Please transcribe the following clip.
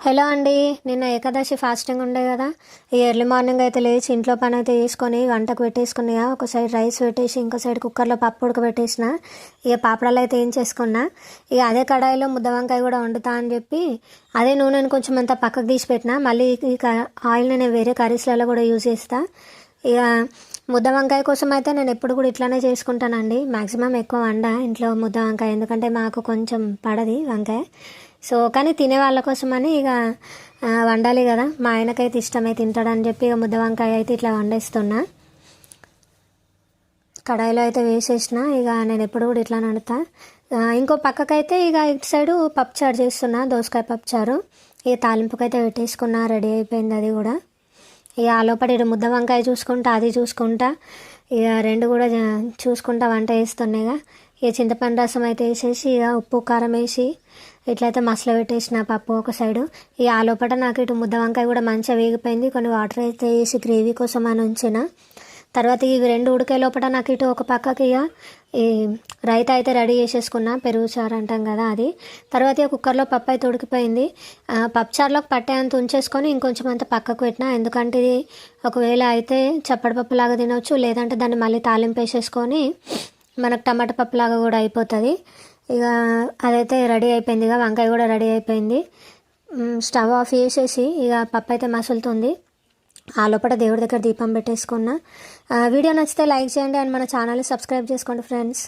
Hello అండి. నిన్న Ekadashi fasting ఉండే కదా. ఈ ఎర్లీ మార్నింగ్ అయితే లేచి ఇంట్లో పని అయితే చేసుకొని వంటకు పెట్టేసుకున్నా. ఒక సైడ్ రైస్ పెట్టేసి ఇంకో సైడ్ కుక్కర్లో పప్పు ఉడకబెట్టేసిన. ఇక పాపడాలు అయితే ఏం చేసుకున్నా. ఇక అదే కడాయిలో ముద్ద వంకాయ కూడా వండుతా అని చెప్పి అదే నూనెను కొంచెం అంతా పక్కకు తీసి పెట్టిన. మళ్ళీ ఇక ఆయిల్ నేను వేరే కర్రీస్లలో కూడా యూజ్ చేస్తా. ఇక ముద్ద వంకాయ కోసం అయితే నేను ఎప్పుడు కూడా ఇట్లానే చేసుకుంటానండి. మ్యాక్సిమం ఎక్కువ వండ ఇంట్లో ముద్ద వంకాయ, ఎందుకంటే మాకు కొంచెం పడది వంకాయ. సో కానీ తినే వాళ్ళ కోసమని ఇక వండాలి కదా. మా ఆయనకైతే ఇష్టమై తింటాడని చెప్పి ఇక ముద్ద వంకాయ అయితే ఇట్లా వండేస్తున్నా. కడాయిలో అయితే వేసేసిన. ఇక నేను ఎప్పుడు కూడా ఇట్లా వండుతా. ఇంకో పక్కకైతే ఇక ఇటు సైడు పప్పుచారు చేస్తున్నా, దోసకాయ పప్పుచారు. ఇక తాలింపుకైతే పెట్టేసుకున్నా, రెడీ అయిపోయింది అది కూడా. ఇక ఆ లోపల ఇటు ముద్ద వంకాయ చూసుకుంటా, అది చూసుకుంటా, ఇక రెండు కూడా చూసుకుంటా వంట చేస్తున్నాయిగా. ఇక చింతపండు రసం అయితే వేసేసి ఇక ఉప్పు కారం వేసి ఇట్లయితే మసలు పెట్టేసిన పప్పు ఒక సైడు. ఇక ఆ లోపల నాకు ఇటు ముద్ద వంకాయ కూడా మంచిగా వేగిపోయింది. కొన్ని వాటర్ అయితే వేసి గ్రేవీ కోసం అని ఉంచిన. తర్వాత ఇవి రెండు ఉడికే లోపల నాకు ఇటు ఒక పక్కకి ఇక ఈ రైతా అయితే రెడీ చేసేసుకున్నా, పెరుగు చారు అంటాం కదా అది. తర్వాత ఇక కుక్కర్లో పప్పు అయితే ఉడికిపోయింది. పప్పుచారులోకి పట్టేంత ఉంచేసుకొని ఇంకొంచెం అంత పక్కకు పెట్టినా. ఎందుకంటే ఇది ఒకవేళ అయితే చప్పటి పప్పులాగా తినవచ్చు, లేదంటే దాన్ని మళ్ళీ తాలింపు వేసేసుకొని మనకు టమాటా పప్పులాగా కూడా అయిపోతుంది. ఇక అదైతే రెడీ అయిపోయింది. ఇక వంకాయ కూడా రెడీ అయిపోయింది. స్టవ్ ఆఫ్ చేసేసి ఇక పప్పు అయితే మసులుతుంది. ఆ లోపల దేవుడి దగ్గర దీపం పెట్టేసుకున్నా. వీడియో నచ్చితే లైక్ చేయండి అండ్ మన ఛానల్ని సబ్స్క్రైబ్ చేసుకోండి ఫ్రెండ్స్.